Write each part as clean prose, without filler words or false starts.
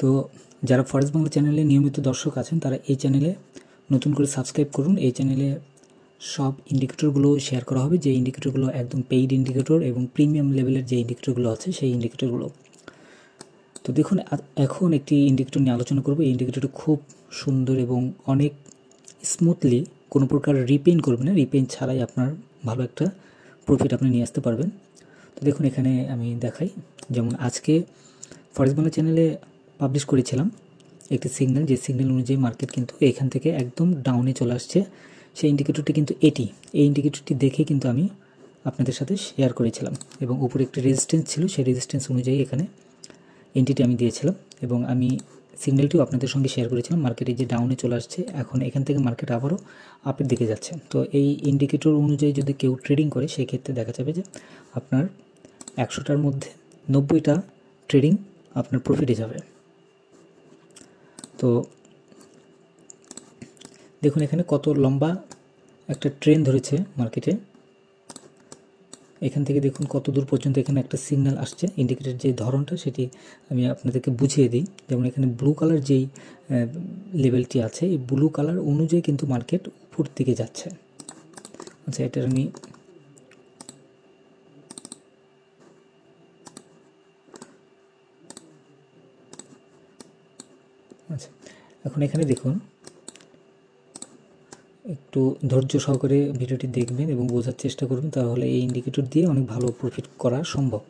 তো যারা ফরেক্স বাংলা চ্যানেলে নিয়মিত দর্শক আছেন তারা এই চ্যানেলে নতুন করে সাবস্ক্রাইব করুন। এই চ্যানেলে সব ইন্ডিকেটরগুলো শেয়ার করা হবে, যে ইন্ডিকেটরগুলো একদম পেইড ইন্ডিকেটর এবং প্রিমিয়াম লেভেলের যে ইন্ডিকেটরগুলো আছে সেই ইন্ডিকেটরগুলো। তো দেখুন, এখন একটি ইন্ডিকেটর নিয়ে আলোচনা করব। এই ইন্ডিকেটরটা খুব সুন্দর এবং অনেক স্মুথলি, কোনো প্রকার রিপেইন করবে না, রিপেইন ছাড়াই আপনার ভালো একটা প্রফিট আপনি নিয়ে আসতে পারবেন। তো দেখুন, এখানে আমি দেখাই, যেমন আজকে ফরেক্স বাংলা চ্যানেলে পাবলিশ করেছিলাম একটি সিগন্যাল, যে সিগন্যাল অনুযায়ী মার্কেট কিন্তু এখান থেকে একদম ডাউনে চলে আসছে। সেই ইন্ডিকেটরটি কিন্তু এই ইন্ডিকেটরটি দেখে কিন্তু আমি আপনাদের সাথে শেয়ার করেছিলাম, এবং উপরে একটি রেজিস্ট্যান্স ছিল, সেই রেজিস্ট্যান্স অনুযায়ী এখানে এন্ট্রিটি আমি দিয়েছিলাম, এবং আমি সিগন্যালটিও আপনাদের সঙ্গে শেয়ার করেছিলাম। মার্কেটে যে ডাউনে চলে আসছে, এখন এখান থেকে মার্কেট আবারও আপের দিকে যাচ্ছে। তো এই ইন্ডিকেটর অনুযায়ী যদি কেউ ট্রেডিং করে, সেই ক্ষেত্রে দেখা যাবে যে আপনার 100টার মধ্যে 90টা ট্রেডিং আপনার প্রফিটে যাবে। তো দেখুন, এখানে কত লম্বা একটা ট্রেন্ড ধরেছে মার্কেটে। এখান থেকে দেখুন কত দূর পর্যন্ত এখানে একটা সিগন্যাল আসছে। ইন্ডিকেটর যে ধরনটা সেটি আমি আপনাদেরকে বুঝিয়ে দিই। যেমন এখানে ব্লু কালার যেই লেভেলটি আছে, এই ব্লু কালার অনুযায়ী কিন্তু মার্কেট উপর দিকে যাচ্ছে। আচ্ছা, এটার আমি এখন এখানে দেখুন, একটু ধৈর্য সহকারে ভিডিওটি দেখবেন এবং বোঝার চেষ্টা করবেন, তাহলে এই ইন্ডিকেটর দিয়ে অনেক ভালো প্রফিট করা সম্ভব।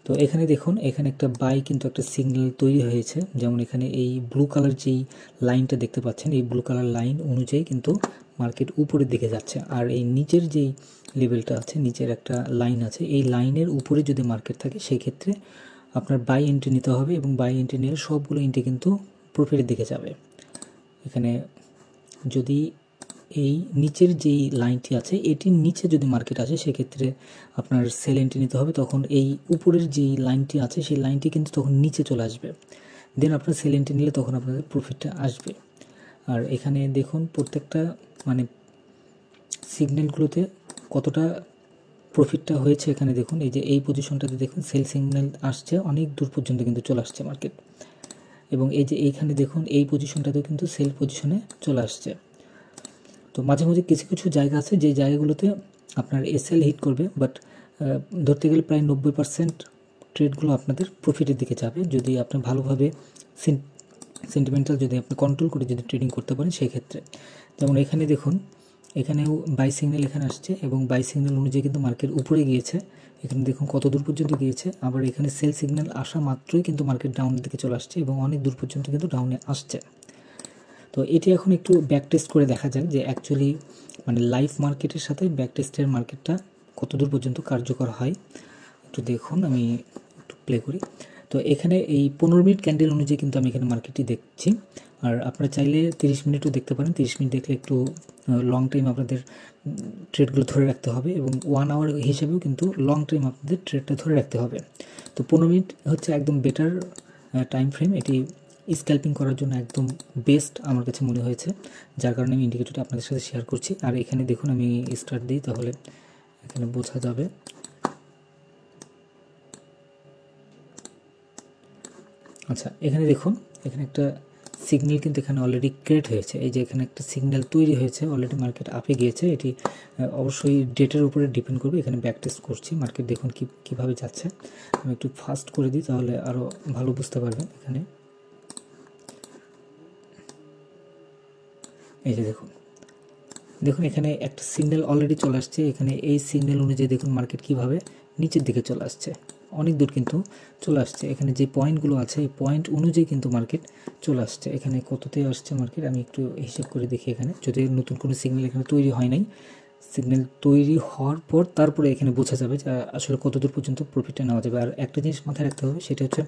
তো এখানে দেখুন, এখানে একটা বাই কিন্তু একটা সিগন্যাল তৈরি হয়েছে। যেমন এখানে এই ব্লু কালার যেই লাইনটা দেখতে পাচ্ছেন, এই ব্লু কালার লাইন অনুযায়ী কিন্তু মার্কেট উপরের দিকে যাচ্ছে। আর এই নিচের যেই লেভেলটা আছে, নিচের একটা লাইন আছে, এই লাইনের উপরে যদি মার্কেট থাকে, সেই ক্ষেত্রে আপনার বাই এন্ট্রি নিতে হবে, এবং বাই এন্ট্রি নিলে সবগুলো এন্ট্রি কিন্তু প্রফিটের দিকে যাবে। এখানে যদি এই নিচের যেই লাইনটি আছে, এটির নিচে যদি মার্কেট আসে, সেক্ষেত্রে আপনার সেল এন্ট্রি নিতে হবে। তখন এই উপরের যেই লাইনটি আছে, সেই লাইনটি কিন্তু তখন নিচে চলে আসবে, দেন আপনার সেল এন্ট্রি নিলে তখন আপনাদের প্রফিটটা আসবে। আর এখানে দেখুন প্রত্যেকটা মানে সিগন্যালগুলোতে কতটা প্রফিটটা হয়েছে। এখানে দেখুন, এই যে এই পজিশনটাতে দেখুন সেল সিগন্যাল আসছে, অনেক দূর পর্যন্ত কিন্তু চলে আসছে মার্কেট, এবং এই যে এইখানে দেখুন এই পজিশনটাতেও কিন্তু সেল পজিশনে চলে আসছে। তো মাঝে মাঝে কিছু কিছু জায়গা আছে যে জায়গাগুলোতে আপনার এসএল হিট করবে, বাট ধরতে গেলে প্রায় 90% ট্রেডগুলো আপনাদের প্রফিটের দিকে যাবে, যদি আপনি ভালোভাবে সেন্টিমেন্টাল যদি আপনি কন্ট্রোল করে যদি ট্রেডিং করতে পারেন সেই ক্ষেত্রে। যেমন এখানে দেখুন, এখানেও বাই সিগন্যাল এখানে আসছে, এবং বাই সিগন্যাল অনুযায়ী কিন্তু মার্কেট উপরে গিয়েছে। এখানে দেখুন কত দূর পর্যন্ত গিয়েছে। আবার এখানে সেল সিগন্যাল আসা মাত্রই কিন্তু মার্কেট ডাউনের দিকে চলে আসছে, এবং অনেক দূর পর্যন্ত কিন্তু ডাউনে আসছে। তো এটি এখন একটু ব্যাক টেস্ট করে দেখা যাক যে অ্যাকচুয়ালি মানে লাইভ মার্কেটের সাথে ব্যাক টেস্টের মার্কেটটা কত দূর পর্যন্ত কার্যকর হয়। একটু দেখুন, আমি একটু প্লে করি। তো এখানে এই 15 মিনিট ক্যান্ডেল অনুযায়ী কিন্তু আমি এখানে মার্কেটটি দেখছি। আর আপনারা চাইলে 30 মিনিটও দেখতে পারেন। 30 মিনিট দেখলে একটু লং টাইম আপনাদের ট্রেডগুলো ধরে রাখতে হবে, এবং 1 আওয়ার হিসেবেও কিন্তু লং টাইম আপনাদের ট্রেডটা ধরে রাখতে হবে। তো 15 মিনিট হচ্ছে একদম বেটার টাইম ফ্রেম, এটি স্ক্যাল্পিং করার জন্য একদম বেস্ট আমার কাছে মনে হয়েছে, যার কারণে আমি ইন্ডিকেটরটা আপনাদের সাথে শেয়ার করছি। আর এখানে দেখুন, আমি স্টার্ট দিই, তাহলে এখানে বোঝা যাবে। আচ্ছা, এখানে দেখুন, এখানে একটা সিগন্যাল কিন্তু এখানে অলরেডি ক্রিয়েট হয়েছে। এই যে এখানে একটা সিগন্যাল তৈরি হয়েছে, অলরেডি মার্কেট আপে গিয়েছে। এটি অবশ্যই ডেটের উপরে ডিপেন্ড করবে। এখানে ব্যাক টেস্ট করছি, মার্কেট দেখুন কীভাবে যাচ্ছে। আমি একটু ফাস্ট করে দিই, তাহলে আরও ভালো বুঝতে পারবেন। এখানে এই যে দেখুন এখানে একটা সিগন্যাল অলরেডি চলে আসছে। এখানে এই সিগন্যাল অনুযায়ী দেখুন মার্কেট কীভাবে নিচের দিকে চলে আসছে, অনেক দূর কিন্তু চলে আসছে। এখানে যে পয়েন্টগুলো আছে, এই পয়েন্ট অনুযায়ী কিন্তু মার্কেট চলে আসছে। এখানে কততে আসছে মার্কেট আমি একটু হিসেব করে দেখি। এখানে যদি নতুন কোনো সিগন্যাল এখানে তৈরি হয় নাই, সিগন্যাল তৈরি হওয়ার পর তারপরে এখানে বোঝা যাবে যে আসলে কত দূর পর্যন্ত প্রফিটটা নেওয়া যাবে। আর একটা জিনিস মাথায় রাখতে হবে, সেটা হচ্ছে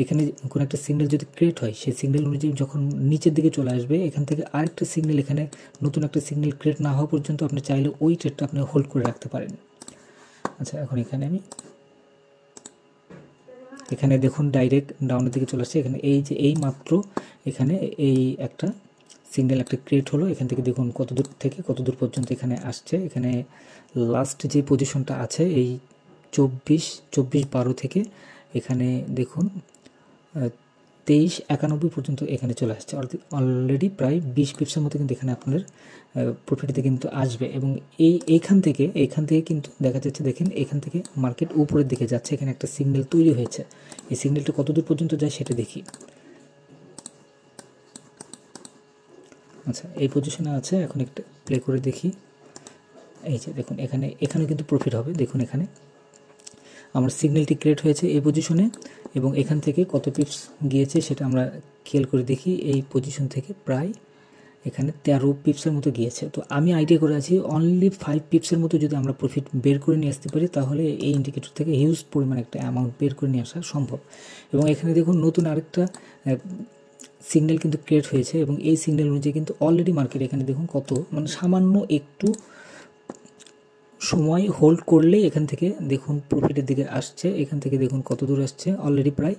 এখানে কোনো একটা সিগন্যাল যদি ক্রিয়েট হয়, সেই সিগন্যাল অনুযায়ী যখন নিচের দিকে চলে আসবে, এখান থেকে আরেকটা সিগন্যাল, এখানে নতুন একটা সিগন্যাল ক্রিয়েট না হওয়া পর্যন্ত আপনি চাইলে ওই ট্রেডটা আপনি হোল্ড করে রাখতে পারেন। আচ্ছা, এখন এখানে দেখুন ডাইরেক্ট ডাউনের দিকে চলে আসছে। এখানে এই যে এই মাত্র এখানে এই একটা সিগন্যাল একটা ক্রিয়েট হলো। এখান থেকে দেখুন কত দূর থেকে কত দূর পর্যন্ত এখানে আসছে। এখানে লাস্ট যে পজিশনটা আছে, এই 24-12 থেকে এখানে দেখুন 23.91 পর্যন্ত এখানে চলে আসছে, অলরেডি প্রায় 20 পিপসের মতো কিন্তু এখানে আপনাদের প্রফিটে কিন্তু আসবে। এবং এইখান থেকে কিন্তু দেখা যাচ্ছে, দেখেন এখান থেকে মার্কেট উপরের দিকে যাচ্ছে, এখানে একটা সিগন্যাল তৈরি হয়েছে। এই সিগন্যালটা কত দূর পর্যন্ত যায় সেটা দেখি। আচ্ছা, এই পজিশনে আছে, এখন একটা প্লে করে দেখি। এই যে দেখুন এখানে কিন্তু প্রফিট হবে। দেখুন এখানে আমার সিগন্যালটি ক্রিয়েট হয়েছে এই পজিশনে, এবং এখান থেকে কত পিপস গিয়েছে সেটা আমরা খেয়াল করে দেখি। এই পজিশন থেকে প্রায় এখানে 13 পিপসের মতো গিয়েছে। তো আমি আইডিয়া করে আছি অনলি 5 পিপসের মতো যদি আমরা প্রফিট বের করে নিয়ে আসতে পারি, তাহলে এই ইন্ডিকেটর থেকে হিউজ পরিমাণ একটা অ্যামাউন্ট বের করে নিয়ে আসা সম্ভব। এবং এখানে দেখুন নতুন আরেকটা সিগন্যাল কিন্তু ক্রিয়েট হয়েছে, এবং এই সিগন্যাল অনুযায়ী কিন্তু অলরেডি মার্কেট এখানে দেখুন কত, মানে সামান্য একটু সময় হোল্ড করলেই এখান থেকে দেখুন প্রফিটের দিকে আসছে। এখান থেকে দেখুন কত দূর আসছে, অলরেডি প্রায়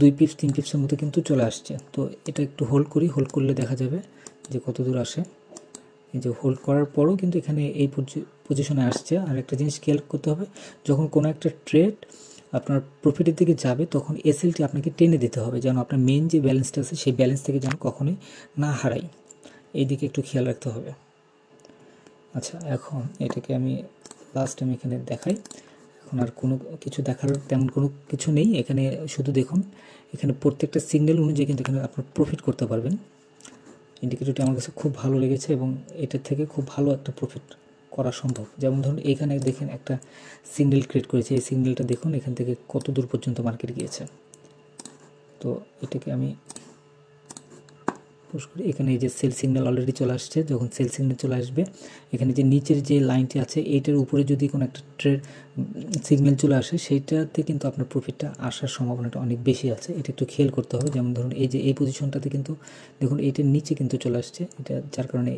2 পিপস 3 পিপসের মতো কিন্তু চলে আসছে। তো এটা একটু হোল্ড করি, হোল্ড করলে দেখা যাবে যে কত দূর আসে। এই যে হোল্ড করার পরও কিন্তু এখানে এই পজিশনে আসছে। আর একটা জিনিস খেয়াল করতে হবে, যখন কোনো একটা ট্রেড আপনার প্রফিটের দিকে যাবে তখন এসএলটি আপনাকে টেনে দিতে হবে, যেন আপনার মেন যে ব্যালেন্সটা আছে সেই ব্যালেন্স থেকে যেন কখনোই না হারাই। এই দিকে একটু খেয়াল রাখতে হবে। আচ্ছা, এখন এটাকে আমি লাস্ট আমি এখানে দেখাই। এখন আর কোনো কিছু দেখার তেমন কোনো কিছু নেই এখানে, শুধু দেখুন এখানে প্রত্যেকটা সিগন্যাল অনুযায়ী কিন্তু এখানে আপনার প্রফিট করতে পারবেন। ইন্ডিকেটরটি আমার কাছে খুব ভালো লেগেছে, এবং এটার থেকে খুব ভালো একটা প্রফিট করা সম্ভব। যেমন ধরুন এইখানে দেখেন একটা সিগন্যাল ক্রিয়েট করেছে, এই সিগন্যালটা দেখুন এখান থেকে কত দূর পর্যন্ত মার্কেট গিয়েছে। তো এটাকে আমি পুশ করি, এখানে এই যে সেল সিগন্যাল অলরেডি চলে আসছে। যখন সেল সিগন্যাল চলে আসবে, এখানে যে নিচের যে লাইনটি আছে এইটার উপরে যদি কোনো একটা ট্রেড সিগন্যাল চলে আসে, সেইটাতে কিন্তু আপনার প্রফিটটা আসার সম্ভাবনাটা অনেক বেশি আছে। এটা একটু খেয়াল করতে হবে। যেমন ধরুন এই যে এই পজিশনটাতে কিন্তু দেখুন এইটার নিচে কিন্তু চলে আসছে, এটা যার কারণে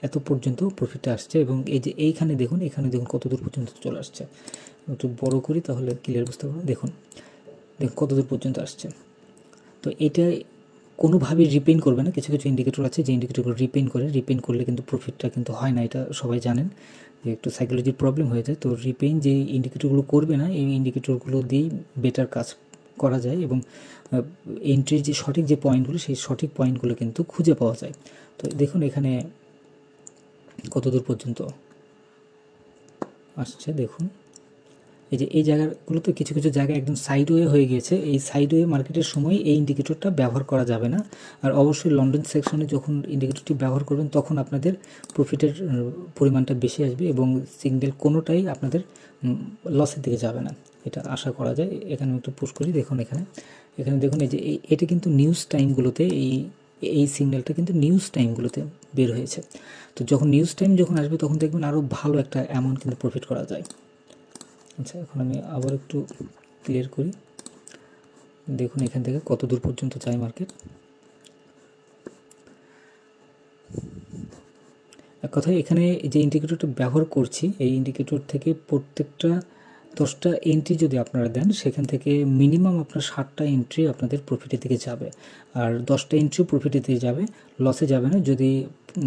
এত পর্যন্ত প্রফিটটা আসছে। এবং এই যে এখানে দেখুন কত দূর পর্যন্ত চলে আসছে। একটু বড় করি তাহলে ক্লিয়ার বুঝতে পারবেন। দেখুন কত দূর পর্যন্ত আসছে। তো এটা কোনোভাবেই রিপেইন করবে না। কিছু কিছু ইন্ডিকেটর আছে যে ইন্ডিকেটরগুলো রিপেইন করলে কিন্তু প্রফিটটা কিন্তু হয় না, এটা সবাই জানেন যে একটু সাইকোলজির প্রবলেম হয়ে যায়। তো রিপেইন যে ইন্ডিকেটরগুলো করবে না, এই ইন্ডিকেটরগুলো দিয়েই বেটার কাজ করা যায়, এবং এন্ট্রির যে সঠিক যে পয়েন্টগুলো সেই সঠিক পয়েন্টগুলো কিন্তু খুঁজে পাওয়া যায়। তো দেখুন এখানে কত দূর পর্যন্ত আসছে। দেখুন এই জায়গাগুলোতে কিছু কিছু জায়গায় একদম সাইডওয়ে হয়ে গিয়েছে। এই সাইডওয়ে মার্কেটের সময় এই ইন্ডিকেটরটা ব্যবহার করা যাবে না। আর অবশ্যই লন্ডন সেকশনে যখন ইন্ডিকেটরটি ব্যবহার করবেন তখন আপনাদের প্রফিটের পরিমাণটা বেশি আসবে, এবং সিগন্যাল কোনোটাই আপনাদের লসের দিকে যাবে না, এটা আশা করা যায়। এখানে আমি একটু পুশ করি। দেখুন এখানে দেখুন এই যে এটা কিন্তু নিউজ টাইমগুলোতে এই সিগন্যালটা কিন্তু নিউজ টাইমগুলোতে বের হয়েছে। তো যখন নিউজ টাইম যখন আসবে তখন দেখবেন আরও ভালো একটা অ্যামাউন্ট কিন্তু প্রফিট করা যায়। আচ্ছা, এখন আমি আবার একটু ক্লিয়ার করি। দেখুন এখান থেকে কত দূর পর্যন্ত যায় মার্কেট। এক কথায় এখানে যে ইন্ডিকেটরটা ব্যবহার করছি, এই ইন্ডিকেটর থেকে প্রত্যেকটা 10টা এন্ট্রি যদি আপনারা দেন, সেখান থেকে মিনিমাম আপনার 7টা এন্ট্রি আপনাদের প্রফিটের দিকে যাবে, আর 10টা এন্ট্রি প্রফিটের দিকে যাবে, লসে যাবে না। যদি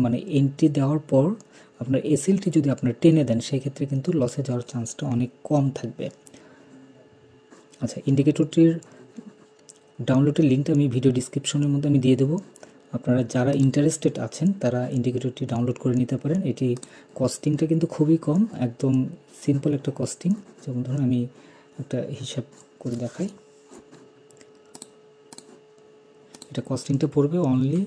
মানে এন্ট্রি দেওয়ার পর আপনার এসএলটি যদি আপনার টেনে দেন, সেই ক্ষেত্রে কিন্তু লসে যাওয়ার চান্সটা অনেক কম থাকবে। আচ্ছা, ইন্ডিকেটরটির ডাউনলোডের লিঙ্কটা আমি ভিডিও ডিসক্রিপশনের মধ্যে আমি দিয়ে দেবো। আপনারা যারা ইন্টারেস্টেড আছেন তারা ইন্ডিকেটরটি ডাউনলোড করে নিতে পারেন। এটি কস্টিংটা কিন্তু খুবই কম, একদম সিম্পল একটা কস্টিং। যেমন ধরুন আমি একটা হিসাব করে দেখাই। এটা কস্টিংটা পড়বে অনলি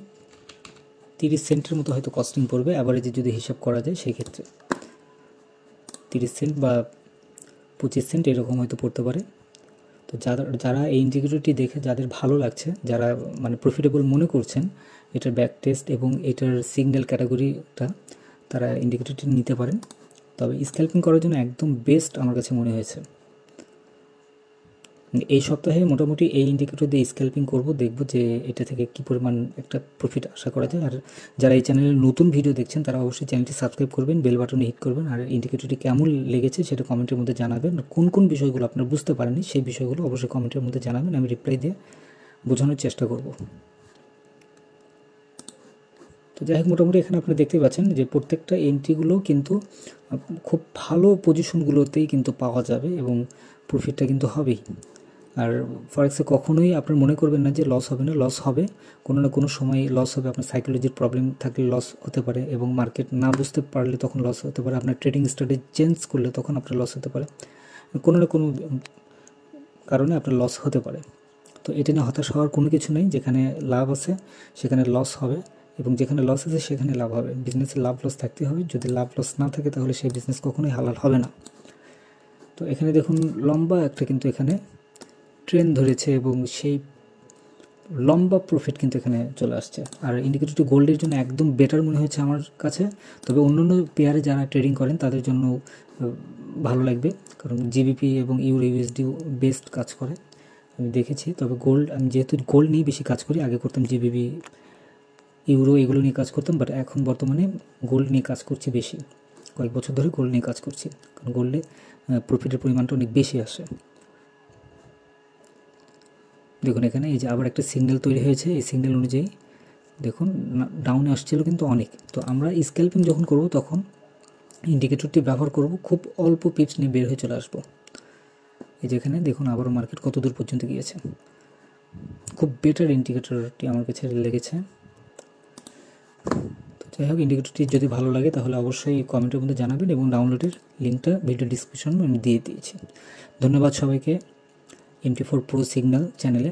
30 সেন্টের মতো হয়তো কস্টিং পড়বে, অ্যাভারেজে যদি হিসাব করা যায় সেই ক্ষেত্রে 30 সেন্ট বা 25 সেন্ট এরকম হয়তো পড়তে পারে। তো যারা এই ইন্ডিকেটরটি দেখে যাদের ভালো লাগছে, যারা মানে প্রফিটেবল মনে করছেন এটার ব্যাক টেস্ট এবং এটার সিগন্যাল ক্যাটাগরিটা, তারা ইন্ডিকেটরটি নিতে পারেন। তবে স্ক্যাল্পিং করার জন্য একদম বেস্ট আমার কাছে মনে হয়েছে। এই সপ্তাহে মোটামুটি এই ইন্ডিকেটর দিয়ে স্ক্যাল্পিং করব, দেখব যে এটা থেকে কী পরিমাণ একটা প্রফিট আশা করা যায়। আর যারা এই চ্যানেলে নতুন ভিডিও দেখছেন তারা অবশ্যই চ্যানেলটি সাবস্ক্রাইব করবেন, বেল বাটনে হিট করবেন, আর ইন্ডিকেটরটি কেমন লেগেছে সেটা কমেন্টের মধ্যে জানাবেন। কোন কোন বিষয়গুলো আপনারা বুঝতে পারেননি সেই বিষয়গুলো অবশ্যই কমেন্টের মধ্যে জানাবেন, আমি রিপ্লাই দিয়ে বোঝানোর চেষ্টা করব। তো যাই হোক, মোটামুটি এখানে আপনারা দেখতে পাচ্ছেন যে প্রত্যেকটা এন্ট্রিগুলো কিন্তু খুব ভালো পজিশনগুলোতেই কিন্তু পাওয়া যাবে এবং প্রফিটটা কিন্তু হবেই। আর ফরেক্সে কখনোই আপনার মনে করবেন না যে লস হবে না, লস হবে, কোনো না কোনো সময় লস হবে। আপনার সাইকোলজির প্রবলেম থাকলে লস হতে পারে, এবং মার্কেট না বুঝতে পারলে তখন লস হতে পারে, আপনার ট্রেডিং স্ট্র্যাটেজি চেঞ্জ করলে তখন আপনার লস হতে পারে, কোনো না কোনো কারণে আপনার লস হতে পারে। তো এটা নিয়ে হতাশ হওয়ার কোনো কিছু নেই। যেখানে লাভ আছে সেখানে লস হবে, এবং যেখানে লস আছে সেখানে লাভ হবে। বিজনেসে লাভ লস থাকতে হবে, যদি লাভ লস না থাকে তাহলে সেই বিজনেস কখনোই হালাল হবে না। তো এখানে দেখুন লম্বা একটা কিন্তু এখানে ট্রেন্ড ধরেছে, এবং সেই লম্বা প্রফিট কিন্তু এখানে চলে আসছে। আর ইন্ডিকেটরটি গোল্ডের জন্য একদম বেটার মনে হয়েছে আমার কাছে, তবে অন্যান্য পেয়ারে যারা ট্রেডিং করেন তাদের জন্য ভালো লাগবে, কারণ জিবিপি এবং ইউরো ইউএসডি বেস্ট কাজ করে আমি দেখেছি। তবে গোল্ড, আমি যেহেতু গোল্ড নিয়ে বেশি কাজ করি, আগে করতাম জিবিপি ইউরো এগুলো নিয়ে কাজ করতাম, বাট এখন বর্তমানে গোল্ড নিয়ে কাজ করছি বেশি, কয়েক বছর ধরে গোল্ড নিয়ে কাজ করছি, কারণ গোল্ডে প্রফিটের পরিমাণটা অনেক বেশি আসে। দেখুন এখানে এই যে আবার একটা সিগন্যাল তৈরি হয়েছে, এই সিগন্যাল অনুযায়ী দেখুন ডাউনে আসছিল কিন্তু অনেক। তো আমরা স্ক্যাল্পিং যখন করব তখন ইন্ডিকেটরটি ব্যবহার করব, খুব অল্প পিপস নিয়ে বের হয়ে চলে আসবো। এই যেখানে দেখুন আবারও মার্কেট কত দূর পর্যন্ত গিয়েছে, খুব বেটার ইন্ডিকেটরটি আমার কাছে লেগেছে। তো যাই হোক, ইন্ডিকেটরটি যদি ভালো লাগে তাহলে অবশ্যই কমেন্টের মধ্যে জানাবেন, এবং ডাউনলোডের লিঙ্কটা ভিডিও ডিসক্রিপশনে আমি দিয়ে দিয়েছি। ধন্যবাদ সবাইকে MT4 প্রো সিগন্যাল চ্যানেলে।